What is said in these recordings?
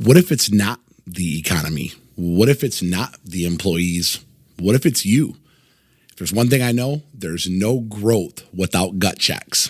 What if it's not the economy? What if it's not the employees? What if it's you? If there's one thing I know, there's no growth without gut checks.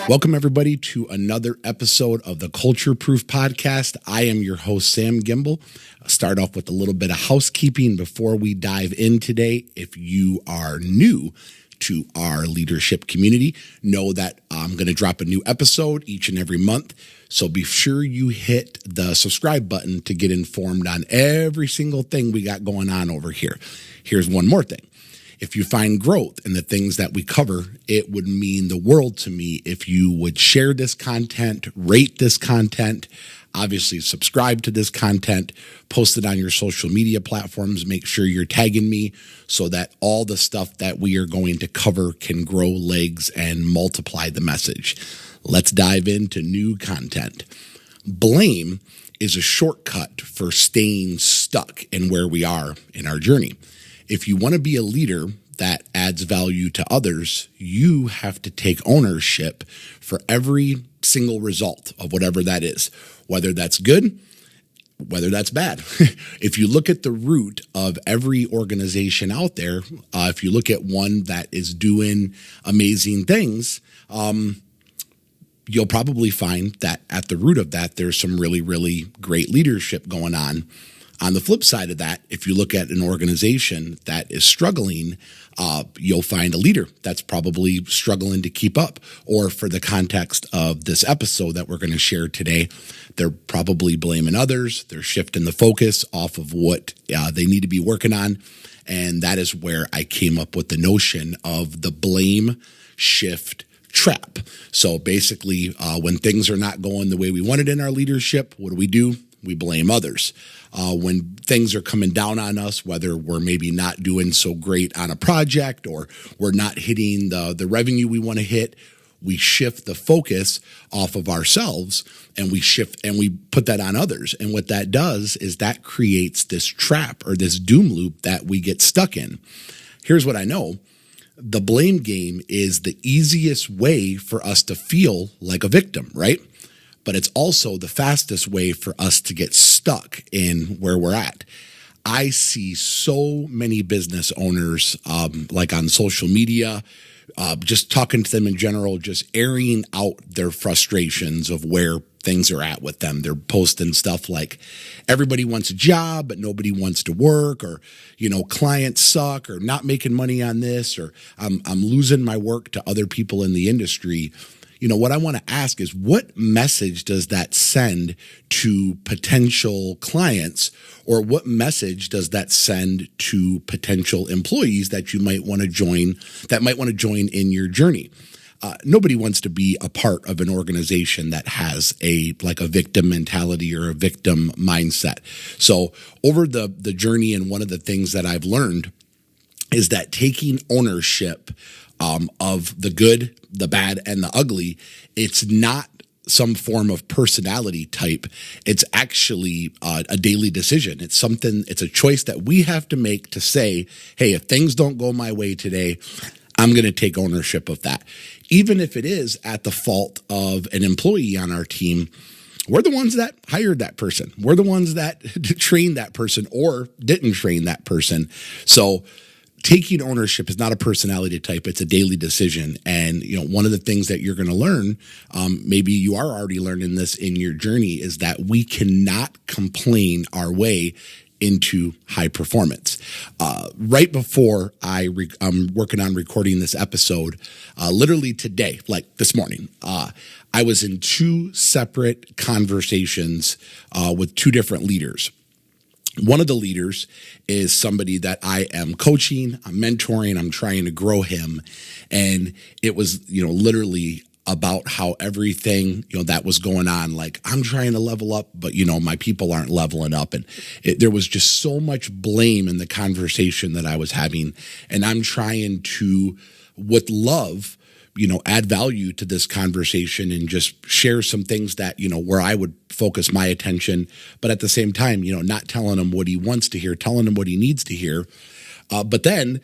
Welcome, everybody, to another episode of the Cultureproof Podcast. I am your host, Sam Gembel. I'll start off with a little bit of housekeeping before we dive in today. If you are new to our leadership community, know that I'm going to drop a new episode each and every month. So be sure you hit the subscribe button to get informed on every single thing we got going on over here. Here's one more thing. If you find growth in the things that we cover, it would mean the world to me if you would share this content, rate this content, obviously subscribe to this content, post it on your social media platforms, make sure you're tagging me so that all the stuff that we are going to cover can grow legs and multiply the message. Let's dive into new content. Blame is a shortcut for staying stuck in where we are in our journey. If you want to be a leader that adds value to others, you have to take ownership for every single result of whatever that is, whether that's good, whether that's bad. If you look at the root of every organization out there, if you look at one that is doing amazing things, you'll probably find that at the root of that, there's some really, really great leadership going on. On the flip side of that, if you look at an organization that is struggling, you'll find a leader that's probably struggling to keep up. Or for the context of this episode that we're going to share today, they're probably blaming others. They're shifting the focus off of what they need to be working on. And that is where I came up with the notion of the blame shift trap. So basically, when things are not going the way we wanted in our leadership, what do? We blame others. When things are coming down on us, whether we're maybe not doing so great on a project or we're not hitting the revenue we want to hit, we shift the focus off of ourselves and we put that on others. And what that does is that creates this trap or this doom loop that we get stuck in. Here's what I know. The blame game is the easiest way for us to feel like a victim, right? But it's also the fastest way for us to get stuck in where we're at. I see so many business owners, like on social media, just talking to them in general, just airing out their frustrations of where things are at with them. They're posting stuff like everybody wants a job, but nobody wants to work, or, clients suck, or not making money on this, or I'm losing my work to other people in the industry. What I want to ask is, what message does that send to potential clients, or what message does that send to potential employees that you might want to join, in your journey? Nobody wants to be a part of an organization that has a victim mentality or a victim mindset. So over the journey, and one of the things that I've learned is that taking ownership of the good, the bad, and the ugly, it's not some form of personality type. It's actually a daily decision. It's a choice that we have to make to say, hey, if things don't go my way today, I'm going to take ownership of that. Even if it is at the fault of an employee on our team, we're the ones that hired that person. We're the ones that trained that person or didn't train that person. So taking ownership is not a personality type. It's a daily decision. And, one of the things that you're going to learn, maybe you are already learning this in your journey, is that we cannot complain our way into high performance. Right before I'm working on recording this episode, literally today, like this morning, I was in two separate conversations with two different leaders. One of the leaders is somebody that I am coaching, I'm mentoring, I'm trying to grow him. And it was, literally about how everything, that was going on. Like, I'm trying to level up, but, my people aren't leveling up. And there was just so much blame in the conversation that I was having. And I'm trying to, with love, add value to this conversation and just share some things that, where I would focus my attention, but at the same time, not telling him what he wants to hear, telling him what he needs to hear. But then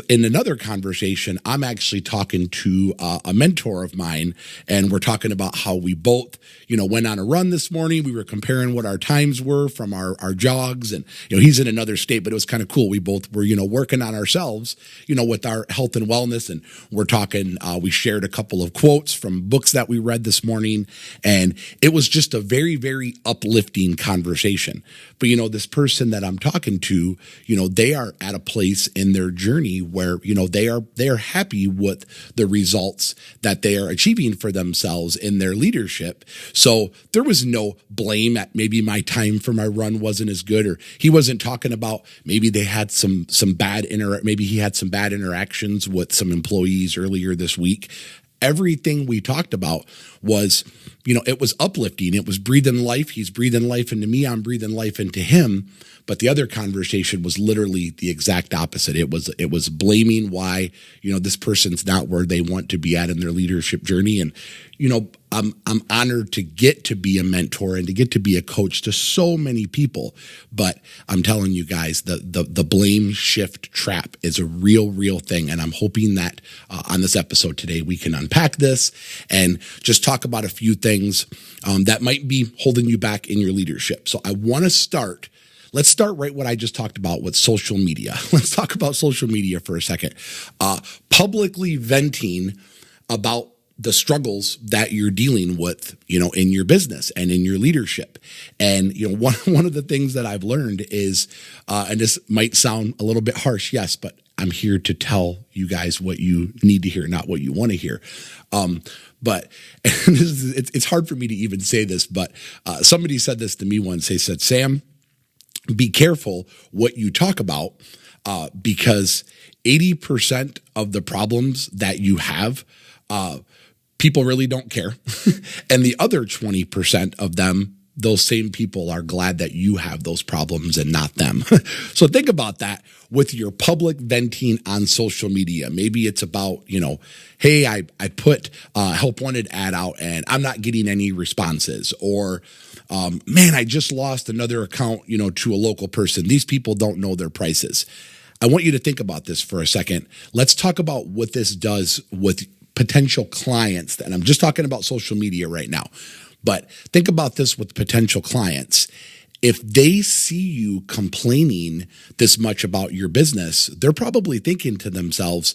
in another conversation, I'm actually talking to a mentor of mine, and we're talking about how we both, went on a run this morning. We were comparing what our times were from our jogs, and, he's in another state, but it was kind of cool. We both were, working on ourselves, with our health and wellness, and we're talking, we shared a couple of quotes from books that we read this morning, and it was just a very, very uplifting conversation. But, this person that I'm talking to, they are at a place in their journey where, they are happy with the results that they are achieving for themselves in their leadership. So there was no blame at maybe my time for my run wasn't as good, or he wasn't talking about maybe they had maybe he had some bad interactions with some employees earlier this week. Everything we talked about was, it was uplifting. It was breathing life. He's breathing life into me. I'm breathing life into him. But the other conversation was literally the exact opposite. It was blaming why, this person's not where they want to be at in their leadership journey. And, I'm honored to get to be a mentor and to get to be a coach to so many people. But I'm telling you guys, the blame shift trap is a real thing. And I'm hoping that on this episode today, we can unpack this and just talk about a few things that might be holding you back in your leadership. So I want to start. Let's start right what I just talked about with social media. Let's talk about social media for a second. Publicly venting about the struggles that you're dealing with, in your business and in your leadership. And, one of the things that I've learned is, and this might sound a little bit harsh, yes, but I'm here to tell you guys what you need to hear, not what you want to hear. But it's hard for me to even say this, but somebody said this to me once. They said, Sam, be careful what you talk about, because 80% of the problems that you have, people really don't care. And the other 20% of them, those same people are glad that you have those problems and not them. So think about that with your public venting on social media. Maybe it's about, hey, I put a help wanted ad out and I'm not getting any responses, or man, I just lost another account, to a local person. These people don't know their prices. I want you to think about this for a second. Let's talk about what this does with potential clients. And I'm just talking about social media right now, but think about this with potential clients. If they see you complaining this much about your business, they're probably thinking to themselves,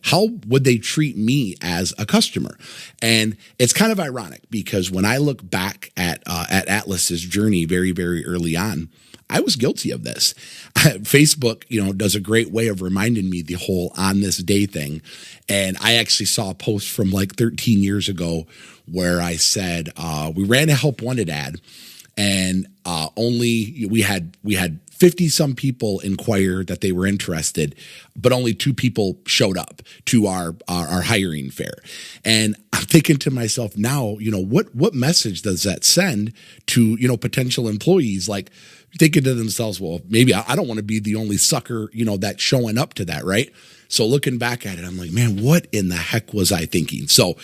how would they treat me as a customer? And it's kind of ironic because when I look back at Atlas's journey very, very early on, I was guilty of this. Facebook, does a great way of reminding me the whole on this day thing. And I actually saw a post from like 13 years ago where I said, we ran a help wanted ad, and we had 50 some people inquire that they were interested, but only 2 people showed up to our hiring fair. And I'm thinking to myself now, what message does that send to, potential employees? Like thinking to themselves, well, maybe I don't want to be the only sucker, that's showing up to that. Right. So looking back at it, I'm like, man, what in the heck was I thinking? So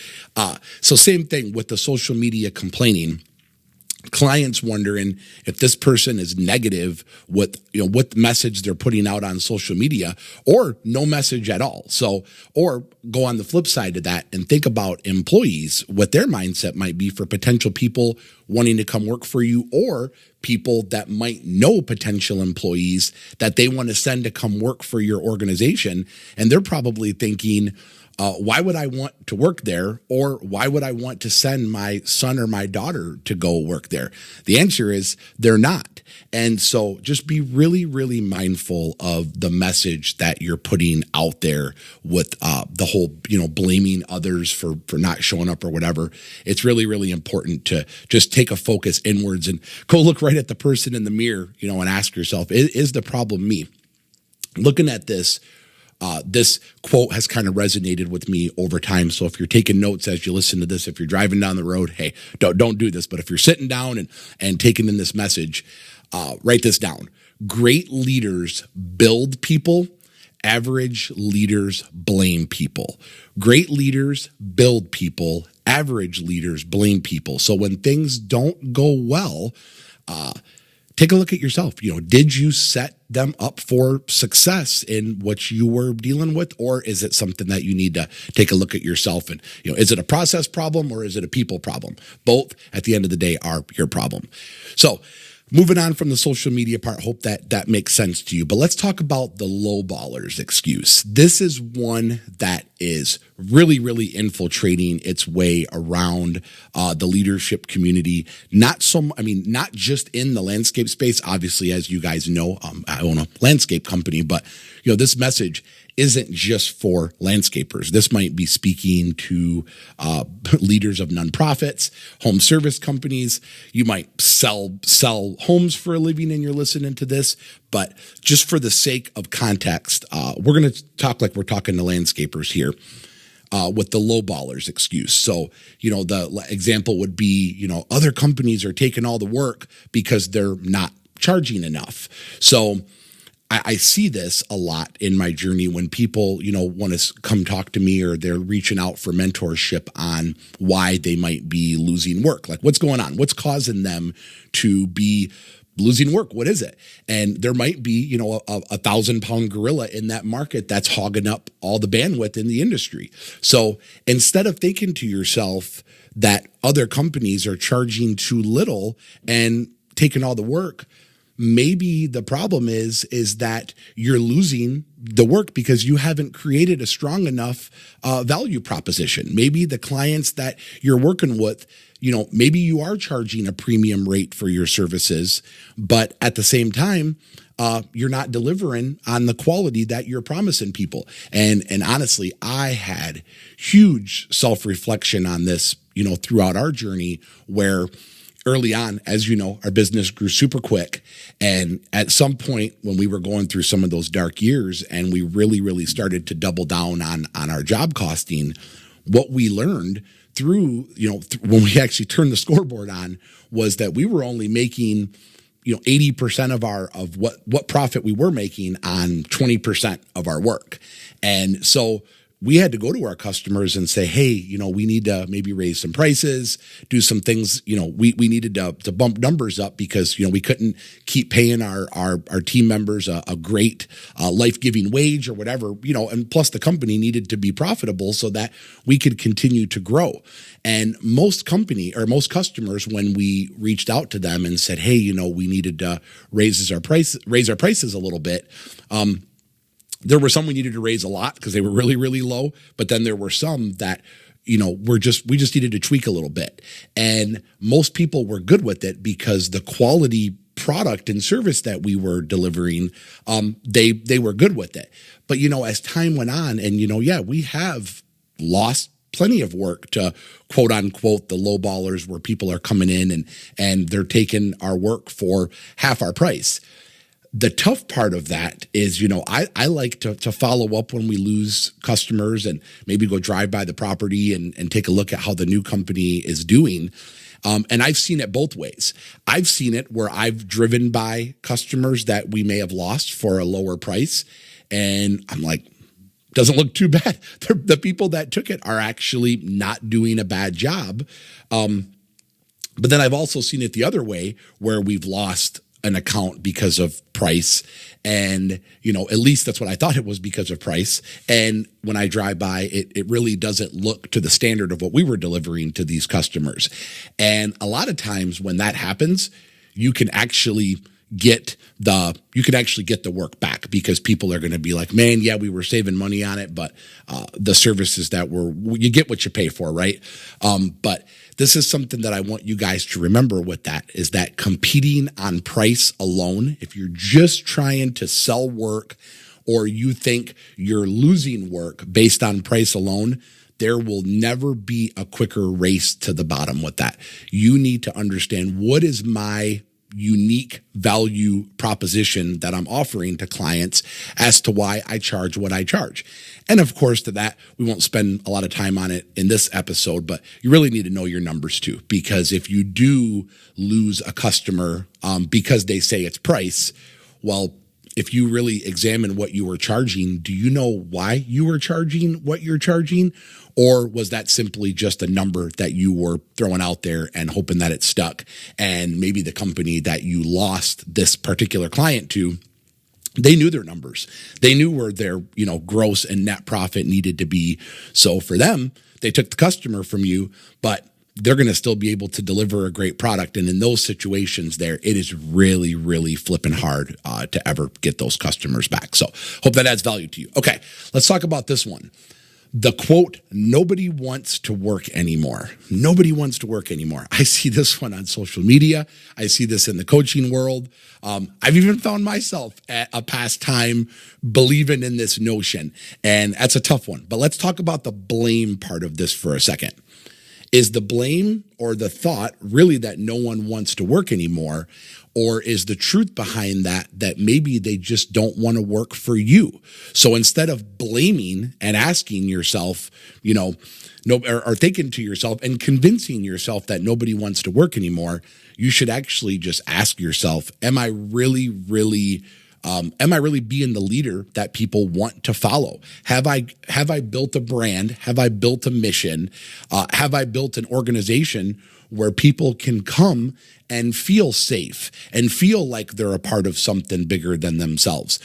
same thing with the social media complaining. Clients wondering if this person is negative with, what message they're putting out on social media, or no message at all. So, or go on the flip side of that and think about employees, what their mindset might be for potential people wanting to come work for you, or people that might know potential employees that they want to send to come work for your organization. And they're probably thinking, why would I want to work there? Or why would I want to send my son or my daughter to go work there? The answer is they're not. And so just be really, really mindful of the message that you're putting out there with the whole, blaming others for not showing up or whatever. It's really, really important to just take a focus inwards and go look right at the person in the mirror, and ask yourself, is the problem me? Looking at this, this quote has kind of resonated with me over time. So if you're taking notes as you listen to this, if you're driving down the road, hey, don't do this. But if you're sitting down and taking in this message, write this down. Great leaders build people. Average leaders blame people. Great leaders build people. Average leaders blame people. So when things don't go well, take a look at yourself. Did you set them up for success in what you were dealing with? Or is it something that you need to take a look at yourself and, is it a process problem or is it a people problem? Both at the end of the day are your problem. So moving on from the social media part, hope that makes sense to you. But let's talk about the lowballers excuse. This is one that is really, really infiltrating its way around the leadership community. Not just in the landscape space. Obviously, as you guys know, I own a landscape company, but this message isn't just for landscapers. This might be speaking to leaders of nonprofits, home service companies. You might sell homes for a living and you're listening to this. But just for the sake of context, we're going to talk like we're talking to landscapers here with the lowballers excuse. So, the example would be, other companies are taking all the work because they're not charging enough. So I see this a lot in my journey when people, want to come talk to me or they're reaching out for mentorship on why they might be losing work. Like, what's going on? What's causing them to be losing work? What is it? And there might be, a 1,000-pound gorilla in that market that's hogging up all the bandwidth in the industry. So instead of thinking to yourself that other companies are charging too little and taking all the work, maybe the problem is that you're losing the work because you haven't created a strong enough value proposition. Maybe the clients that you're working with, maybe you are charging a premium rate for your services, but at the same time, you're not delivering on the quality that you're promising people. And honestly, I had huge self-reflection on this, throughout our journey where early on, as you know, our business grew super quick. And at some point when we were going through some of those dark years and we really, really started to double down on our job costing, what we learned through, when we actually turned the scoreboard on was that we were only making, 80% of what profit we were making on 20% of our work. And so we had to go to our customers and say, hey, we need to maybe raise some prices, do some things, we needed to bump numbers up because, we couldn't keep paying our team members a great life-giving wage or whatever, and plus the company needed to be profitable so that we could continue to grow. And most customers, when we reached out to them and said, hey, we needed to raise our prices a little bit, there were some we needed to raise a lot because they were really, really low. But then there were some that, we just needed to tweak a little bit. And most people were good with it because the quality product and service that we were delivering, they were good with it. But, as time went on and, we have lost plenty of work to quote unquote the low ballers where people are coming in and they're taking our work for half our price. The tough part of that is, I like to follow up when we lose customers and maybe go drive by the property and take a look at how the new company is doing. And I've seen it both ways. I've seen it where I've driven by customers that we may have lost for a lower price. And I'm like, doesn't look too bad. The people that took it are actually not doing a bad job. But then I've also seen it the other way where we've lost an account because of price. And, at least that's what I thought it was because of price. And when I drive by, it really doesn't look to the standard of what we were delivering to these customers. And a lot of times when that happens, you can actually get the work back because people are going to be like, man, yeah, we were saving money on it, but the services that you get what you pay for, right? But this is something that I want you guys to remember with that is that competing on price alone, if you're just trying to sell work or you think you're losing work based on price alone, there will never be a quicker race to the bottom with that. You need to understand what is my unique value proposition that I'm offering to clients as to why I charge what I charge. And of course, to that, we won't spend a lot of time on it in this episode, but you really need to know your numbers too, because if you do lose a customer because they say it's price, well, if you really examine what you were charging, do you know why you were charging what you're charging? Or was that simply just a number that you were throwing out there and hoping that it stuck? And maybe the company that you lost this particular client to They knew their numbers. They knew where their, gross and net profit needed to be. So for them, they took the customer from you, but they're going to still be able to deliver a great product. And in those situations there, it is really, really flipping hard to ever get those customers back. So hope that adds value to you. Okay, let's talk about this one. The quote, nobody wants to work anymore. Nobody wants to work anymore. I see this one on social media. I see this in the coaching world. I've even found myself at a past time believing in this notion. And that's a tough one. But let's talk about the blame part of this for a second. Is the blame or the thought really that no one wants to work anymore? Or is the truth behind that maybe they just don't want to work for you? So instead of blaming and asking yourself, or thinking to yourself and convincing yourself that nobody wants to work anymore, you should actually just ask yourself, am I really being the leader that people want to follow? Have I built a brand? Have I built a mission? Have I built an organization where people can come and feel safe and feel like they're a part of something bigger than themselves,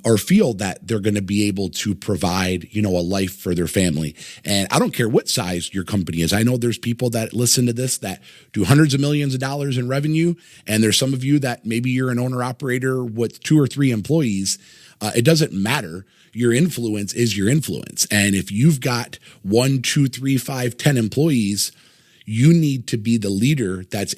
or feel that they're going to be able to provide, a life for their family? And I don't care what size your company is. I know there's people that listen to this that do hundreds of millions of dollars in revenue. And there's some of you that maybe you're an owner operator with 2 or 3 employees. It doesn't matter. Your influence is your influence. And if you've got 1, 2, 3, 5, 10 employees, you need to be the leader that's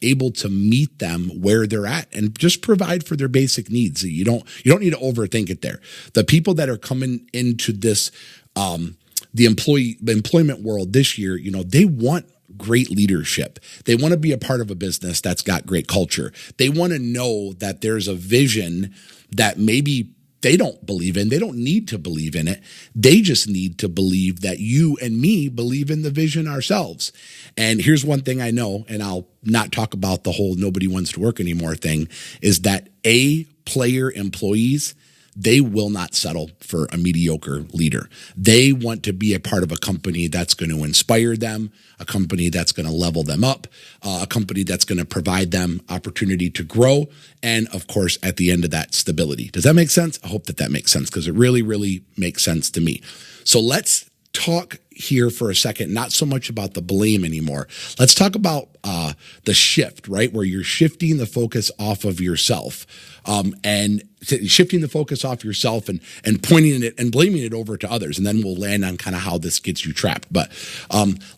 able to meet them where they're at and just provide for their basic needs. You don't need to overthink it there. The people that are coming into this, the employment world this year, they want great leadership. They want to be a part of a business that's got great culture. They want to know that there's a vision that maybe they don't believe in. They don't need to believe in it. They just need to believe that you and me believe in the vision ourselves. And here's one thing I know, and I'll not talk about the whole nobody wants to work anymore thing, is that A-player employees, they will not settle for a mediocre leader. They want to be a part of a company that's going to inspire them, a company that's going to level them up, a company that's going to provide them opportunity to grow, and of course, at the end of that, stability. Does that make sense? I hope that makes sense, because it really, really makes sense to me. So let's talk here for a second, not so much about the blame anymore. Let's talk about the shift, right? Where you're shifting the focus off of yourself, and shifting the focus off yourself and pointing it and blaming it over to others. And then we'll land on kind of how this gets you trapped. But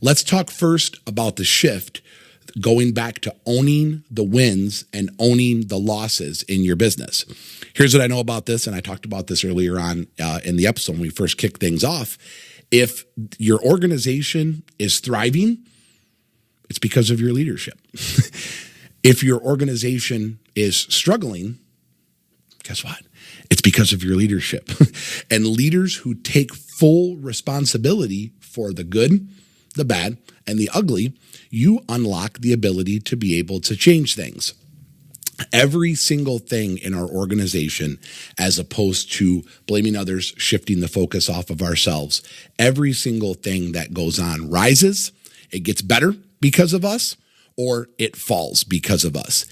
let's talk first about the shift, going back to owning the wins and owning the losses in your business. Here's what I know about this. And I talked about this earlier on in the episode when we first kicked things off. If your organization is thriving, it's because of your leadership. If your organization is struggling, guess what? It's because of your leadership. And leaders who take full responsibility for the good, the bad, and the ugly, you unlock the ability to be able to change things. Every single thing in our organization, as opposed to blaming others, shifting the focus off of ourselves, every single thing that goes on rises, it gets better because of us, or it falls because of us.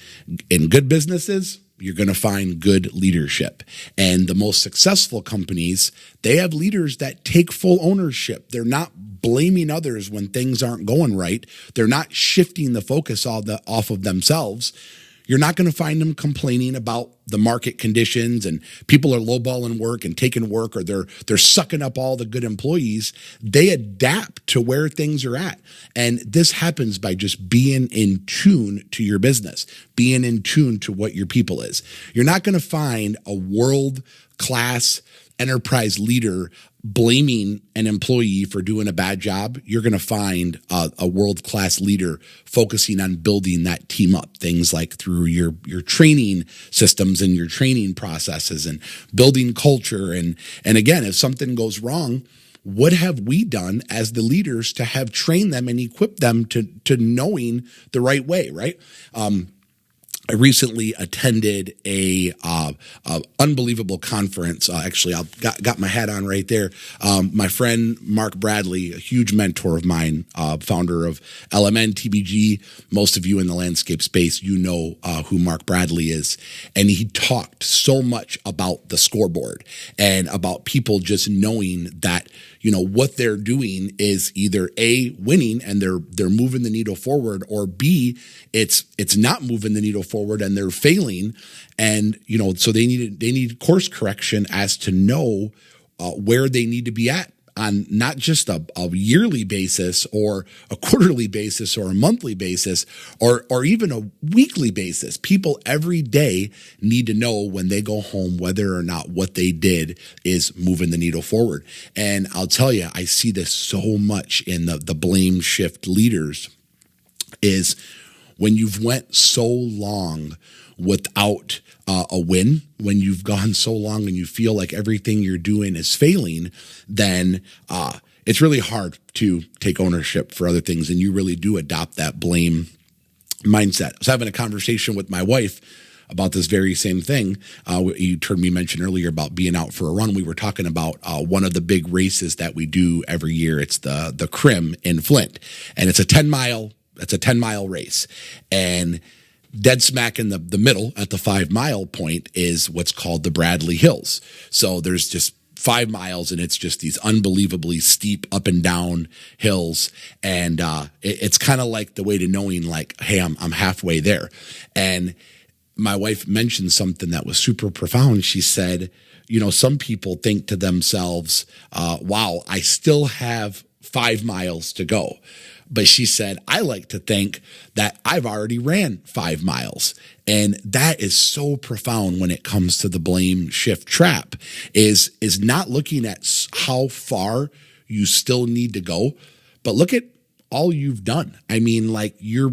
In good businesses, you're going to find good leadership. And the most successful companies, they have leaders that take full ownership. They're not blaming others when things aren't going right. They're not shifting the focus off of themselves. You're not going to find them complaining about the market conditions and people are lowballing work and taking work, or they're sucking up all the good employees. They adapt to where things are at. And this happens by just being in tune to your business, being in tune to what your people is. You're not going to find a world-class enterprise leader blaming an employee for doing a bad job. You're going to find a world-class leader focusing on building that team up, things like through your training systems and your training processes and building culture. And again, if something goes wrong, what have we done as the leaders to have trained them and equipped them to knowing the right way, right? I recently attended a unbelievable conference. Actually, I got my hat on right there. My friend Mark Bradley, a huge mentor of mine, founder of LMN TBG. Most of you in the landscape space, you know who Mark Bradley is, and he talked so much about the scoreboard and about people just knowing that what they're doing is either A, winning and they're moving the needle forward, or B, it's not moving the needle forward and they're failing. And, so they need course correction as to know where they need to be at on not just a yearly basis or a quarterly basis or a monthly basis or even a weekly basis. People every day need to know when they go home whether or not what they did is moving the needle forward. And I'll tell you, I see this so much in the blame shift leaders is when you've went so long without a win, when you've gone so long and you feel like everything you're doing is failing, then it's really hard to take ownership for other things. And you really do adopt that blame mindset. I was having a conversation with my wife about this very same thing. You heard me mention earlier about being out for a run. We were talking about one of the big races that we do every year. It's the Crim in Flint, and it's a 10-mile race. And dead smack in the middle at the 5-mile point is what's called the Bradley Hills. So there's just 5 miles and it's just these unbelievably steep up and down hills. And it's kind of like the way to knowing like, hey, I'm halfway there. And my wife mentioned something that was super profound. She said, some people think to themselves, wow, I still have 5 miles to go. But she said, I like to think that I've already ran 5 miles. And that is so profound when it comes to the blame shift trap is not looking at how far you still need to go, but look at all you've done. I mean, like you're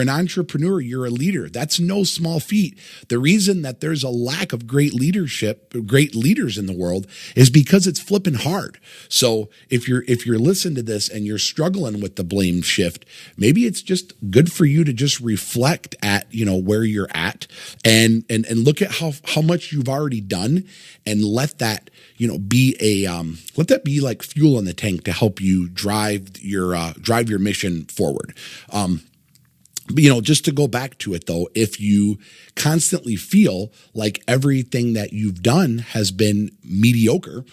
an entrepreneur, you're a leader. That's no small feat. The reason that there's a lack of great leaders in the world is because it's flipping hard. So if you're listening to this and you're struggling with the blame shift, maybe it's just good for you to just reflect at, where you're at and look at how much you've already done and let that, let that be like fuel in the tank to help you drive your mission forward. But, just to go back to it though, if you constantly feel like everything that you've done has been mediocre,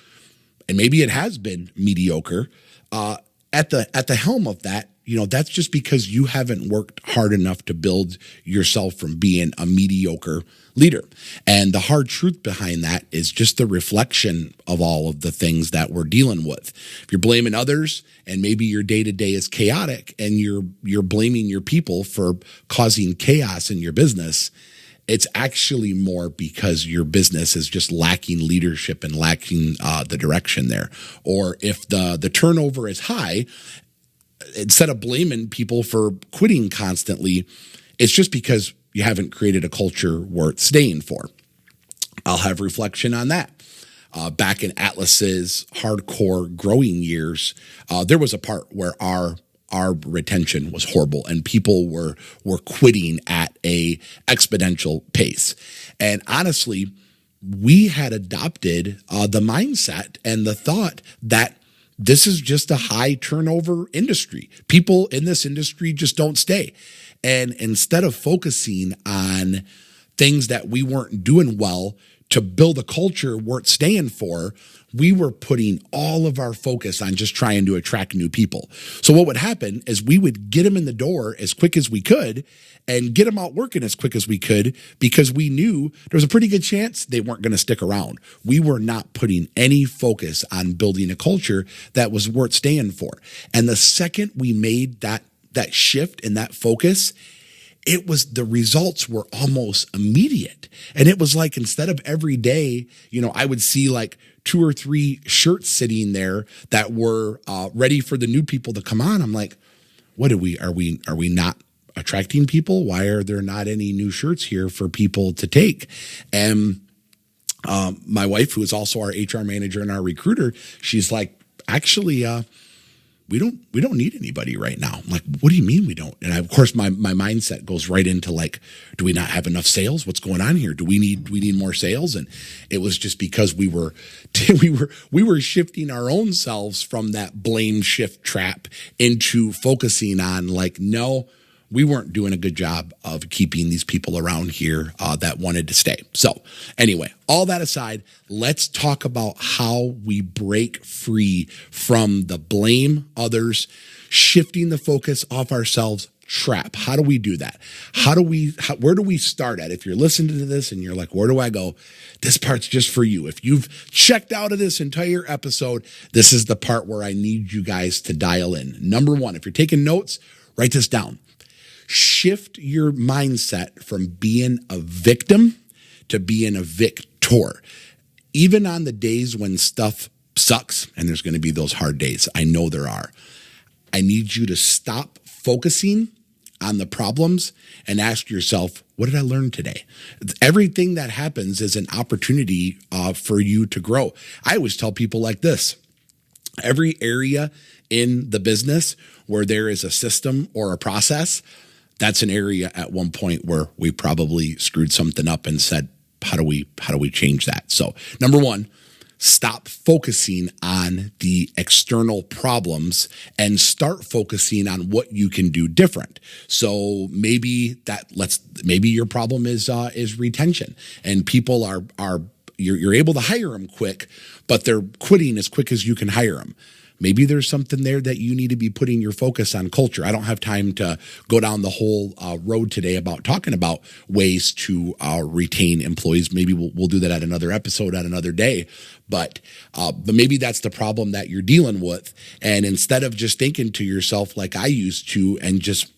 and maybe it has been mediocre, at the helm of that, that's just because you haven't worked hard enough to build yourself from being a mediocre leader. And the hard truth behind that is just the reflection of all of the things that we're dealing with. If you're blaming others and maybe your day-to-day is chaotic and you're blaming your people for causing chaos in your business, it's actually more because your business is just lacking leadership and lacking the direction there. Or if the turnover is high, instead of blaming people for quitting constantly, it's just because you haven't created a culture worth staying for. I'll have reflection on that. Back in Atlas's hardcore growing years, there was a part where our retention was horrible and people were quitting at a exponential pace. And honestly, we had adopted the mindset and the thought that this is just a high turnover industry. People in this industry just don't stay. And instead of focusing on things that we weren't doing well to build a culture worth staying for, we were putting all of our focus on just trying to attract new people. So what would happen is we would get them in the door as quick as we could and get them out working as quick as we could because we knew there was a pretty good chance they weren't going to stick around. We were not putting any focus on building a culture that was worth staying for. And the second we made that shift and that focus, the results were almost immediate. And it was like, instead of every day, I would see like 2 or 3 shirts sitting there that were ready for the new people to come on. I'm like, are we not attracting people? Why are there not any new shirts here for people to take? And my wife, who is also our HR manager and our recruiter, she's like, actually, we don't need anybody right now. I'm like, what do you mean we don't? And of course, my mindset goes right into like, do we not have enough sales? What's going on here? Do we need more sales? And it was just because we were shifting our own selves from that blame shift trap into focusing on like, no, we weren't doing a good job of keeping these people around here that wanted to stay. So anyway, all that aside, let's talk about how we break free from the blame others, shifting the focus off ourselves trap. How do we do that? Where do we start at? If you're listening to this and you're like, where do I go? This part's just for you. If you've checked out of this entire episode, this is the part where I need you guys to dial in. Number one, if you're taking notes, write this down. Shift your mindset from being a victim to being a victor. Even on the days when stuff sucks, and there's going to be those hard days, I know there are, I need you to stop focusing on the problems and ask yourself, what did I learn today? Everything that happens is an opportunity for you to grow. I always tell people like this: every area in the business where there is a system or a process, that's an area at one point where we probably screwed something up and said, how do we change that? So number one, stop focusing on the external problems and start focusing on what you can do different. So maybe your problem is retention, and people are you're able to hire them quick, but they're quitting as quick as you can hire them. Maybe there's something there that you need to be putting your focus on culture. I don't have time to go down the whole road today about talking about ways to retain employees. Maybe we'll do that at another episode at another day. But maybe that's the problem that you're dealing with. And instead of just thinking to yourself like I used to and just,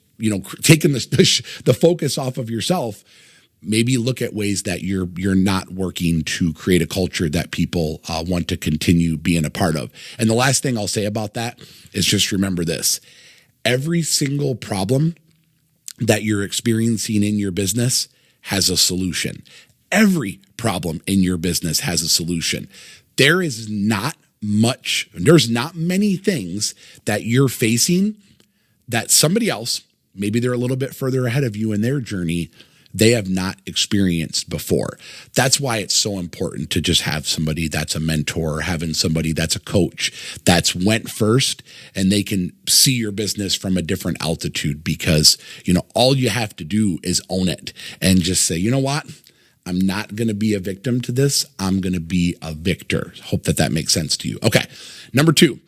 taking the focus off of yourself, maybe look at ways that you're not working to create a culture that people want to continue being a part of. And the last thing I'll say about that is just remember this: every single problem that you're experiencing in your business has a solution. Every problem in your business has a solution. There's not many things that you're facing that somebody else, maybe they're a little bit further ahead of you in their journey, they have not experienced before. That's why it's so important to just have somebody that's a mentor, having somebody that's a coach that's went first, and they can see your business from a different altitude, because, all you have to do is own it and just say, you know what? I'm not going to be a victim to this. I'm going to be a victor. Hope that makes sense to you. Okay. Number two,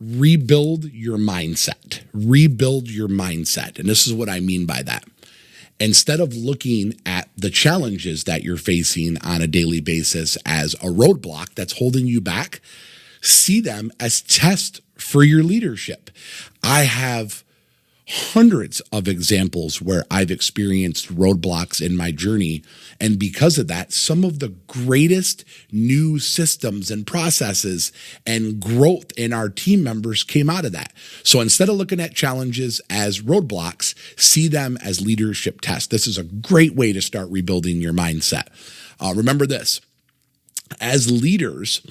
rebuild your mindset. Rebuild your mindset. And this is what I mean by that. Instead of looking at the challenges that you're facing on a daily basis as a roadblock that's holding you back, see them as tests for your leadership. I have hundreds of examples where I've experienced roadblocks in my journey. And because of that, some of the greatest new systems and processes and growth in our team members came out of that. So instead of looking at challenges as roadblocks, see them as leadership tests. This is a great way to start rebuilding your mindset. Remember this: as leaders,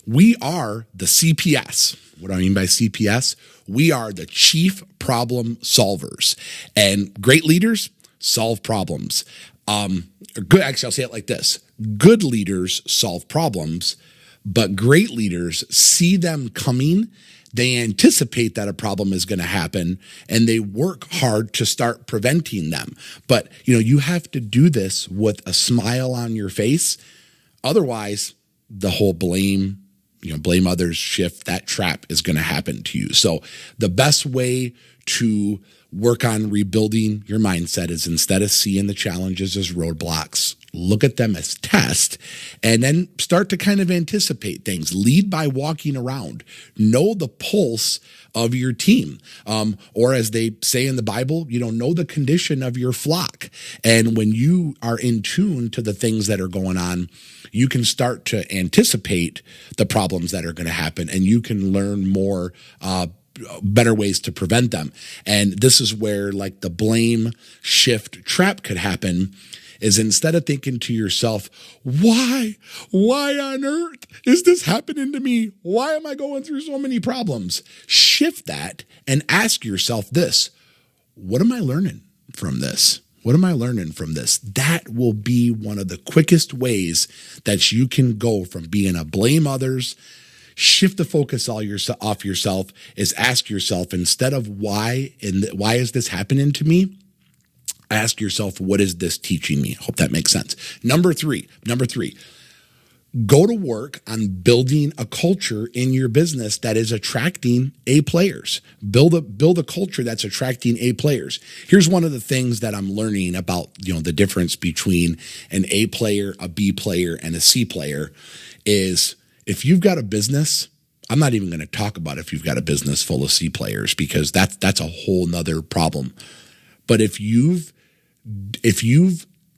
we are the CPS. What do I mean by CPS? We are the chief problem solvers, and great leaders solve problems. Actually, I'll say it like this: good leaders solve problems, but great leaders see them coming. They anticipate that a problem is going to happen, and they work hard to start preventing them. But, you have to do this with a smile on your face. Otherwise, the whole blame others shift, that trap is going to happen to you. So the best way to work on rebuilding your mindset is, instead of seeing the challenges as roadblocks, look at them as tests, and then start to kind of anticipate things. Lead by walking around. Know the pulse of your team. Or as they say in the Bible, know the condition of your flock. And when you are in tune to the things that are going on, you can start to anticipate the problems that are going to happen, and you can learn more better ways to prevent them. And this is where like the blame shift trap could happen, is instead of thinking to yourself, why on earth is this happening to me? Why am I going through so many problems? Shift that and ask yourself this: what am I learning from this? What am I learning from this? That will be one of the quickest ways that you can go from being a blame others, shift the focus off yourself, is ask yourself, instead of why is this happening to me? Ask yourself, what is this teaching me? Hope that makes sense. Number three, go to work on building a culture in your business that is attracting A players. Build a culture that's attracting A players. Here's one of the things that I'm learning about, the difference between an A player, a B player, and a C player is, if you've got a business, I'm not even going to talk about if you've got a business full of C players, because that's a whole nother problem. But if you've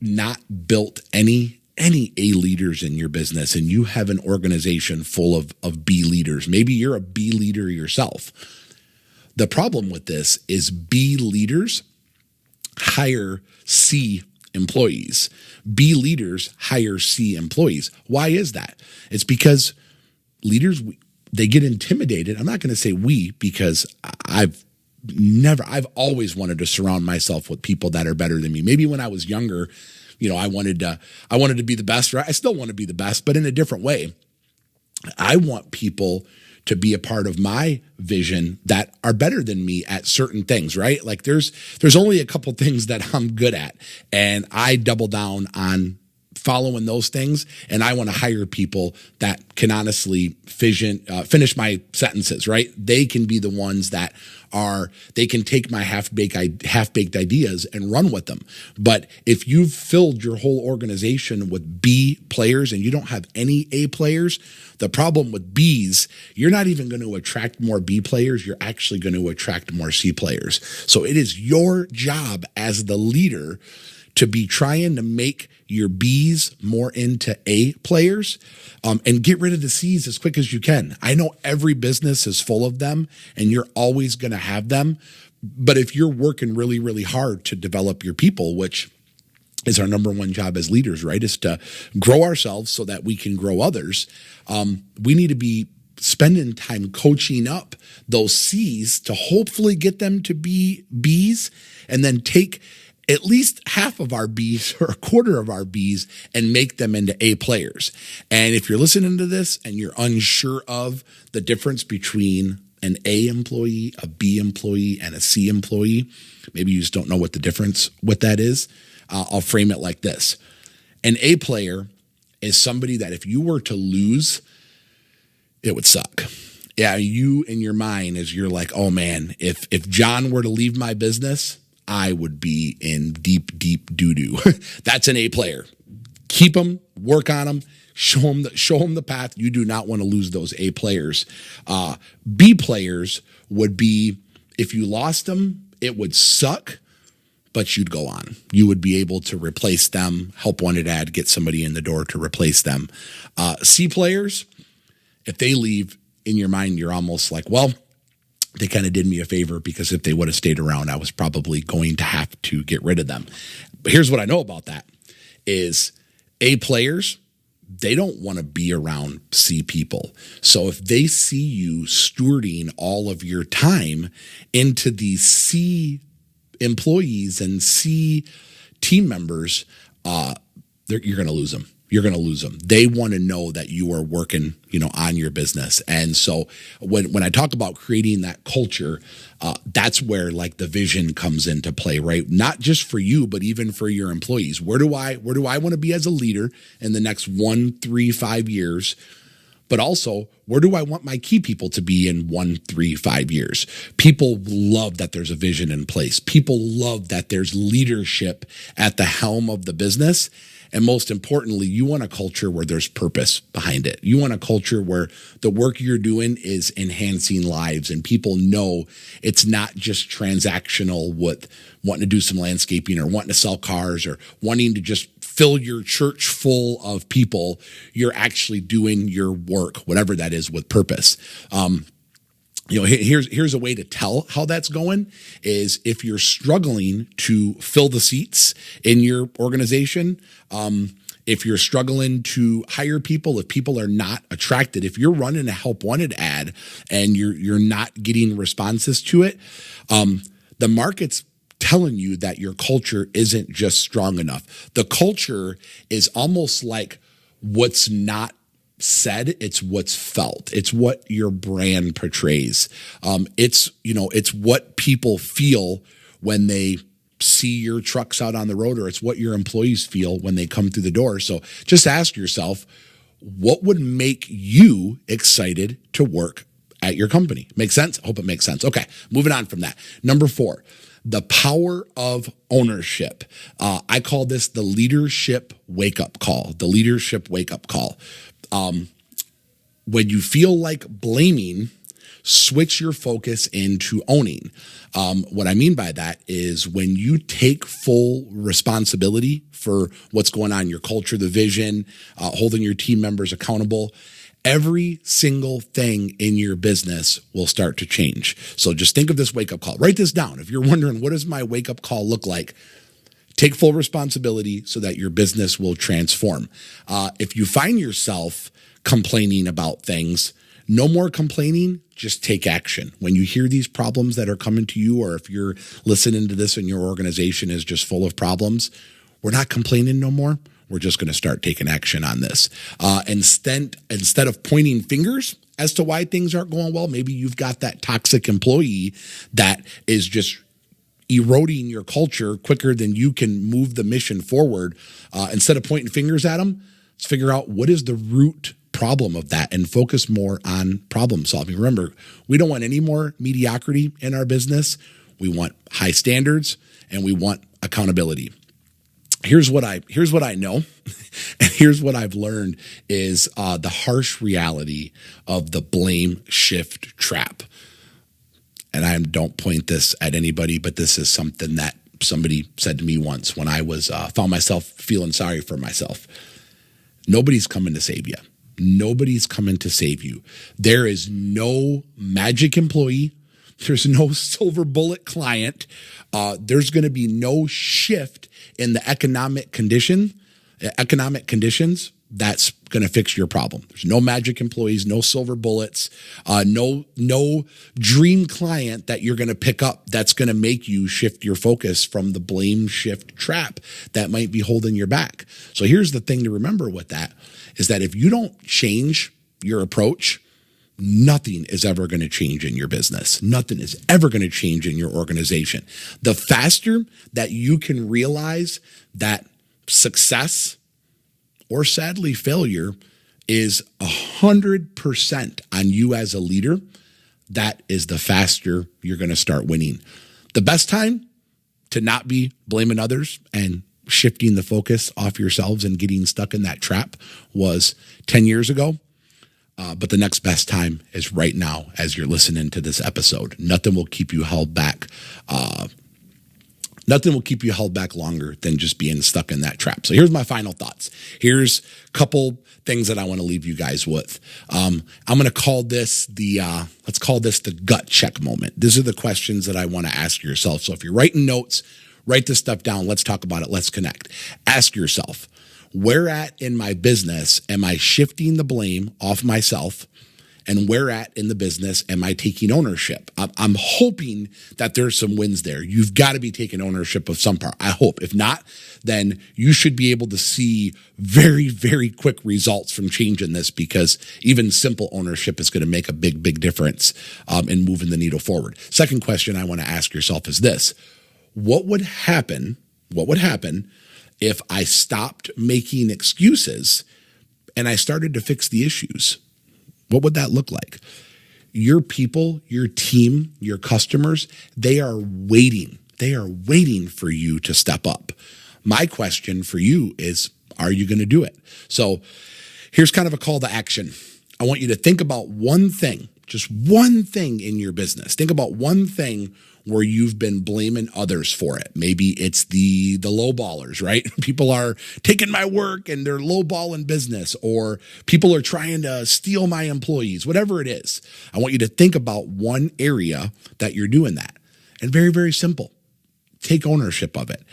not built any A leaders in your business, and you have an organization full of B leaders, maybe you're a B leader yourself. The problem with this is B leaders hire C employees. B leaders hire C employees. Why is that? It's because leaders, they get intimidated. I'm not going to say we, because I've always wanted to surround myself with people that are better than me. Maybe when I was younger, I wanted to be the best, right? I still want to be the best, but in a different way. I want people to be a part of my vision that are better than me at certain things, right? Like there's only a couple things that I'm good at, and I double down on following those things, and I want to hire people that can honestly finish my sentences, right? They can be the ones that they can take my half-baked ideas and run with them. But if you've filled your whole organization with B players and you don't have any A players, the problem with Bs, you're not even going to attract more B players. You're actually going to attract more C players. So it is your job as the leader to be trying to make your Bs more into A players, and get rid of the Cs as quick as you can. I know every business is full of them, and you're always going to have them. But if you're working really, really hard to develop your people, which is our number one job as leaders, right, is to grow ourselves so that we can grow others, we need to be spending time coaching up those Cs to hopefully get them to be Bs, and then take at least half of our Bs or a quarter of our Bs and make them into A players. And if you're listening to this and you're unsure of the difference between an A employee, a B employee, and a C employee, maybe you just don't know what the difference with that is, I'll frame it like this. An A player is somebody that if you were to lose, it would suck. Yeah, you in your mind, as you're like, oh man, if John were to leave my business, I would be in deep, deep doo-doo. That's an A player. Keep them, work on them, show them the path. You do not want to lose those A players. B players would be, if you lost them, it would suck, but you'd go on. You would be able to replace them, help wanted ad, get somebody in the door to replace them. C players, if they leave, in your mind, you're almost like, well, they kind of did me a favor, because if they would have stayed around, I was probably going to have to get rid of them. But here's what I know about that is A players, they don't want to be around C people. So if they see you stewarding all of your time into these C employees and C team members, you're going to lose them. You're going to lose them. They want to know that you are working, on your business. And so when I talk about creating that culture, that's where like the vision comes into play, right? Not just for you, but even for your employees. Where do I want to be as a leader in the next 1, 3, 5 years? But also, where do I want my key people to be in 1, 3, 5 years? People love that there's a vision in place. People love that there's leadership at the helm of the business. And most importantly, you want a culture where there's purpose behind it. You want a culture where the work you're doing is enhancing lives, and people know it's not just transactional with wanting to do some landscaping or wanting to sell cars or wanting to just fill your church full of people. You're actually doing your work, whatever that is, with purpose. Here's a way to tell how that's going is if you're struggling to fill the seats in your organization, if you're struggling to hire people, if people are not attracted, if you're running a help wanted ad and you're not getting responses to it, the market's telling you that your culture isn't just strong enough. The culture is almost like what's not said, it's what's felt. It's what your brand portrays. It's what people feel when they see your trucks out on the road, or it's what your employees feel when they come through the door. So just ask yourself, what would make you excited to work at your company? Make sense? I hope it makes sense. Okay, moving on from that. Number 4, the power of ownership. I call this the leadership wake-up call. The leadership wake-up call. When you feel like blaming, switch your focus into owning. What I mean by that is when you take full responsibility for what's going on in your culture, the vision, holding your team members accountable, every single thing in your business will start to change. So just think of this wake-up call. Write this down. If you're wondering, what does my wake-up call look like? Take full responsibility so that your business will transform. If you find yourself complaining about things, no more complaining, just take action. When you hear these problems that are coming to you, or if you're listening to this and your organization is just full of problems, we're not complaining no more. We're just going to start taking action on this. Instead of pointing fingers as to why things aren't going well, maybe you've got that toxic employee that is just eroding your culture quicker than you can move the mission forward. Instead of pointing fingers at them, let's figure out what is the root problem of that and focus more on problem solving. Remember, we don't want any more mediocrity in our business. We want high standards and we want accountability. Here's what I know, and here's what I've learned is the harsh reality of the blame shift trap. And I don't point this at anybody, but this is something that somebody said to me once when I was found myself feeling sorry for myself. Nobody's coming to save you. Nobody's coming to save you. There is no magic employee. There's no silver bullet client. There's going to be no shift in the economic conditions that's going to fix your problem. There's no magic employees, no silver bullets, no dream client that you're going to pick up that's going to make you shift your focus from the blame shift trap that might be holding your back. So here's the thing to remember with that is that if you don't change your approach, nothing is ever going to change in your business. Nothing is ever going to change in your organization. The faster that you can realize that success or sadly failure is 100% on you as a leader, that is the faster you're going to start winning. The best time to not be blaming others and shifting the focus off yourselves and getting stuck in that trap was 10 years ago. But the next best time is right now as you're listening to this episode. Nothing will keep you held back. Nothing will keep you held back longer than just being stuck in that trap. So here's my final thoughts. Here's a couple things that I want to leave you guys with. I'm going to call this let's call this the gut check moment. These are the questions that I want to ask yourself. So if you're writing notes, write this stuff down. Let's talk about it. Let's connect. Ask yourself, where at in my business am I shifting the blame off myself? And where at in the business am I taking ownership? I'm hoping that there's some wins there. You've got to be taking ownership of some part. I hope. If not, then you should be able to see very, very quick results from changing this, because even simple ownership is going to make a big, big difference in moving the needle forward. Second question I want to ask yourself is this. What would happen if I stopped making excuses and I started to fix the issues? What would that look like? Your people, your team, your customers, they are waiting. They are waiting for you to step up. My question for you is, are you going to do it? So here's kind of a call to action. I want you to think about one thing, just one thing in your business. Think about one thing where you've been blaming others for it. Maybe it's the low ballers, right? People are taking my work and they're low balling business, or people are trying to steal my employees, whatever it is. I want you to think about one area that you're doing that. And very, very simple. Take ownership of it.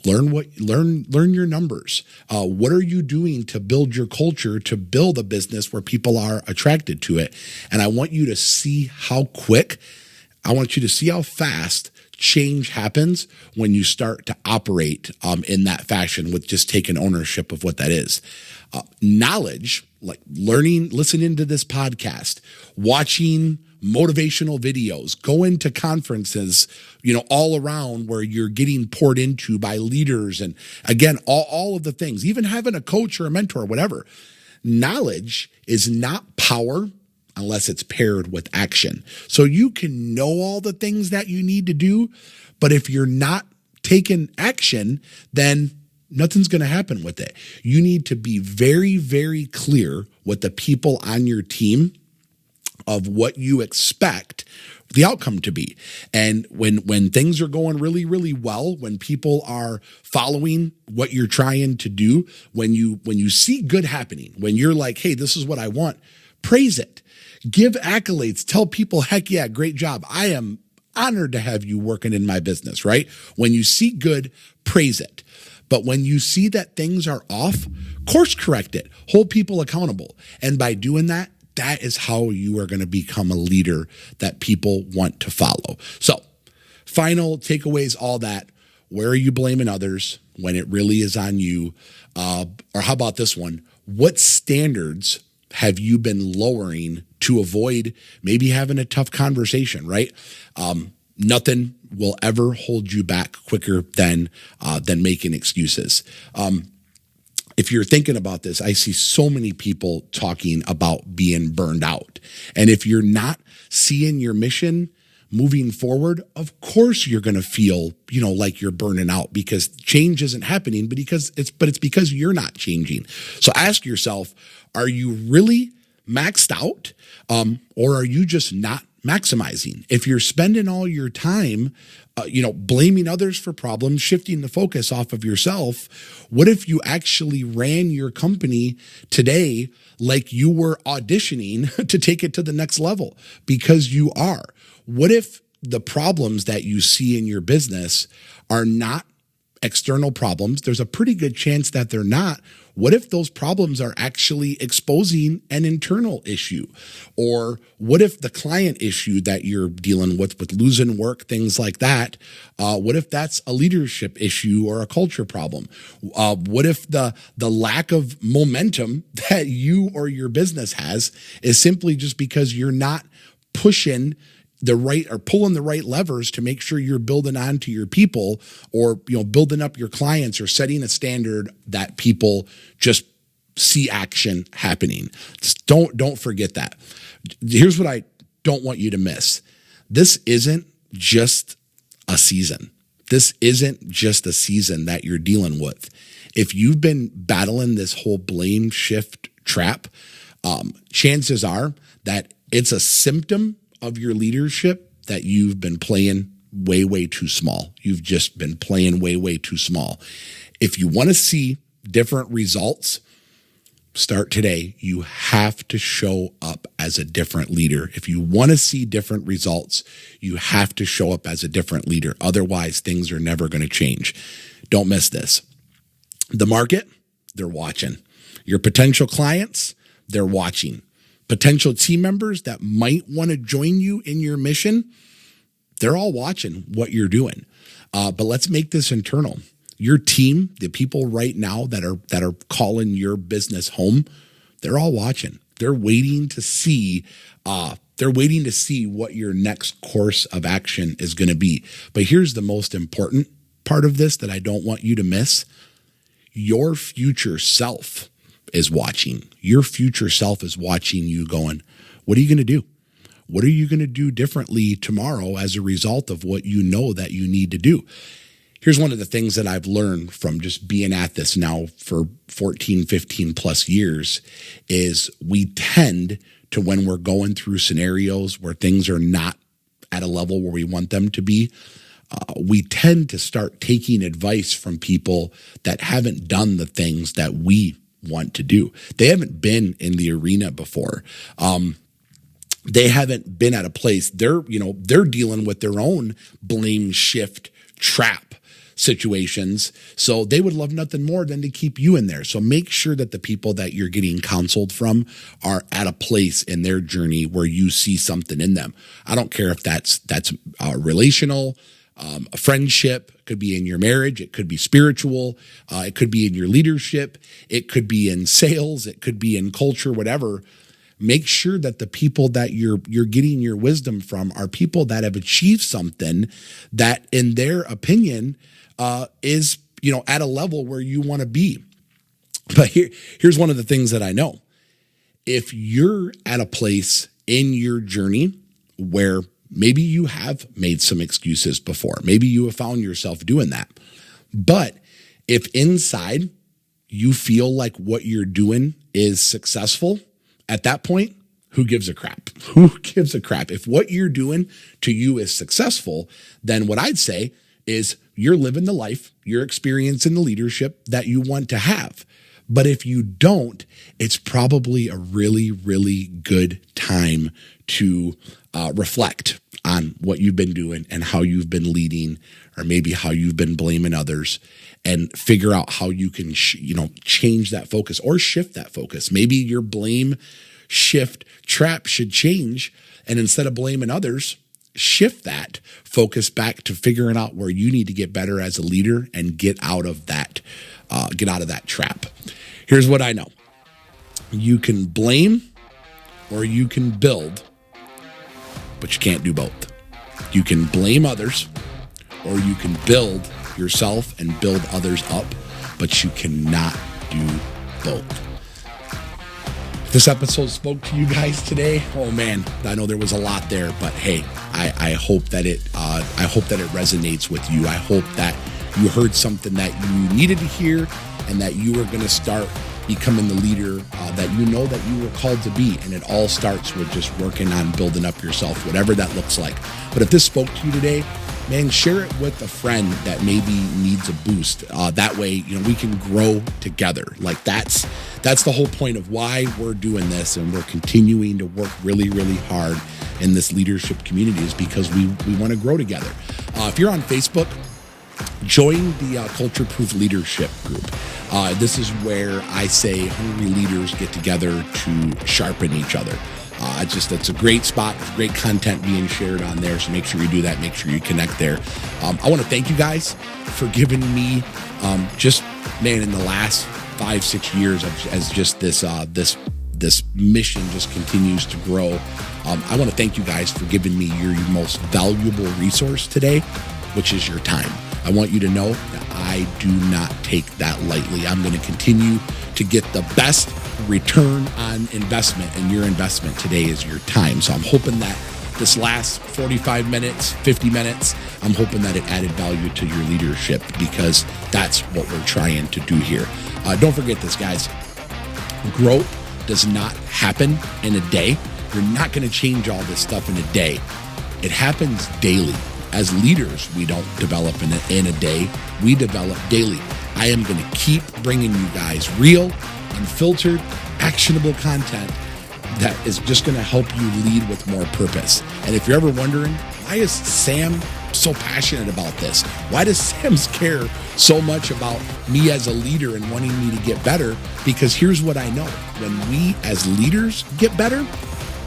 Learn your numbers. What are you doing to build your culture, to build a business where people are attracted to it? And I want you to see how quick, I want you to see how fast change happens when you start to operate in that fashion with just taking ownership of what that is. Knowledge, like learning, listening to this podcast, watching motivational videos, going to conferences, all around where you're getting poured into by leaders. And again, all of the things, even having a coach or a mentor, whatever. Knowledge is not power unless it's paired with action. So you can know all the things that you need to do, but if you're not taking action, then nothing's going to happen with it. You need to be very, very clear with the people on your team of what you expect the outcome to be. And when things are going really, really well, when people are following what you're trying to do, when you see good happening, when you're like, hey, this is what I want, praise it. Give accolades. Tell people, heck yeah, great job. I am honored to have you working in my business, right? When you see good, praise it. But when you see that things are off, course correct it. Hold people accountable. And by doing that, that is how you are going to become a leader that people want to follow. So, final takeaways, all that. Where are you blaming others when it really is on you? Or how about this one? What standards have you been lowering to avoid maybe having a tough conversation, right? Nothing will ever hold you back quicker than making excuses. If you're thinking about this, I see so many people talking about being burned out. And if you're not seeing your mission moving forward, of course you're going to feel, like you're burning out because change isn't happening, but it's because you're not changing. So ask yourself, are you really maxed out? Or are you just not maximizing? If you're spending all your time blaming others for problems, shifting the focus off of yourself, what if you actually ran your company today like you were auditioning to take it to the next level? Because you are. What if the problems that you see in your business are not external problems? There's a pretty good chance that they're not. What if those problems are actually exposing an internal issue? Or what if the client issue that you're dealing with losing work, things like that, what if that's a leadership issue or a culture problem? What if the lack of momentum that you or your business has is simply just because you're not pushing the right or pulling the right levers to make sure you're building on to your people, or building up your clients, or setting a standard that people just see action happening? Just don't forget that. Here's what I don't want you to miss. This isn't just a season. This isn't just a season that you're dealing with. If you've been battling this whole blame shift trap, chances are that it's a symptom of your leadership that you've been playing way, way too small. You've just been playing way, way too small. If you want to see different results, start today. You have to show up as a different leader. If you want to see different results, you have to show up as a different leader. Otherwise, things are never going to change. Don't miss this. The market, they're watching. Your potential clients, they're watching. Potential team members that might want to join you in your mission, they're all watching what you're doing. But let's make this internal. Your team, the people right now that are calling your business home, they're all watching. They're waiting to see. They're waiting to see what your next course of action is going to be. But here's the most important part of this that I don't want you to miss. Your future self is watching. Your future self is watching you going, what are you going to do? What are you going to do differently tomorrow as a result of what you know that you need to do? Here's one of the things that I've learned from just being at this now for 14, 15 plus years is we tend to, when we're going through scenarios where things are not at a level where we want them to be, we tend to start taking advice from people that haven't done the things that we want to do. They haven't been in the arena before. They haven't been at a place. They're dealing with their own blame shift trap situations. So they would love nothing more than to keep you in there. So make sure that the people that you're getting counseled from are at a place in their journey where you see something in them. I don't care if that's relational, a friendship, it could be in your marriage, it could be spiritual, it could be in your leadership, it could be in sales, it could be in culture, whatever. Make sure that the people that you're getting your wisdom from are people that have achieved something that, in their opinion, is at a level where you want to be. But here's one of the things that I know. If you're at a place in your journey where maybe you have made some excuses before, maybe you have found yourself doing that, but if inside you feel like what you're doing is successful, at that point, who gives a crap? Who gives a crap? If what you're doing to you is successful, then what I'd say is you're living the life, you're experiencing the leadership that you want to have. But if you don't, it's probably a really, really good time to reflect on what you've been doing and how you've been leading, or maybe how you've been blaming others, and figure out how you can, change that focus or shift that focus. Maybe your blame shift trap should change. And instead of blaming others, shift that focus back to figuring out where you need to get better as a leader and get out of that trap. Here's what I know. You can blame or you can build, but you can't do both. You can blame others or you can build yourself and build others up, but you cannot do both. This episode spoke to you guys today. Oh man, I know there was a lot there, but hey, I hope that it resonates with you. I hope that you heard something that you needed to hear, and that you are going to start becoming the leader that you know that you were called to be. And it all starts with just working on building up yourself, whatever that looks like. But if this spoke to you today, man, share it with a friend that maybe needs a boost. That way, we can grow together. Like that's the whole point of why we're doing this, and we're continuing to work really, really hard in this leadership community, is because we want to grow together. If you're on Facebook, join the Cultureproof Leadership group. This is where I say hungry leaders get together to sharpen each other. It's a great spot. There's great content being shared on there. So make sure you do that. Make sure you connect there. I want to thank you guys for giving me in the last 5-6 years as just this mission just continues to grow. I want to thank you guys for giving me your most valuable resource today, which is your time. I want you to know that I do not take that lightly. I'm going to continue to get the best return on investment, and your investment today is your time. So I'm hoping that this last 45 minutes, 50 minutes, I'm hoping that it added value to your leadership, because that's what we're trying to do here. Don't forget this, guys. Growth does not happen in a day. You're not going to change all this stuff in a day. It happens daily. As leaders, we don't develop in a day. We develop daily. I am going to keep bringing you guys real, unfiltered, actionable content that is just going to help you lead with more purpose. And if you're ever wondering, why is Sam so passionate about this? Why does Sam care so much about me as a leader and wanting me to get better? Because here's what I know. When we as leaders get better,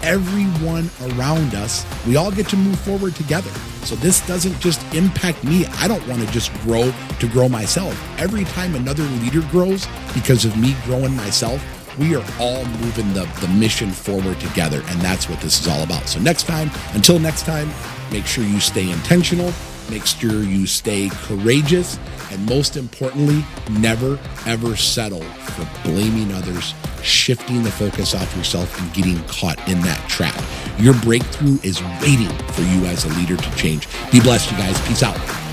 everyone around us, we all get to move forward together. So this doesn't just impact me. I don't want to just grow to grow myself. Every time another leader grows because of me growing myself, we are all moving the mission forward together. And that's what this is all about. So until next time, make sure you stay intentional, make sure you stay courageous, and most importantly, never, ever settle for blaming others, shifting the focus off yourself, and getting caught in that trap. Your breakthrough is waiting for you as a leader to change. Be blessed, you guys. Peace out.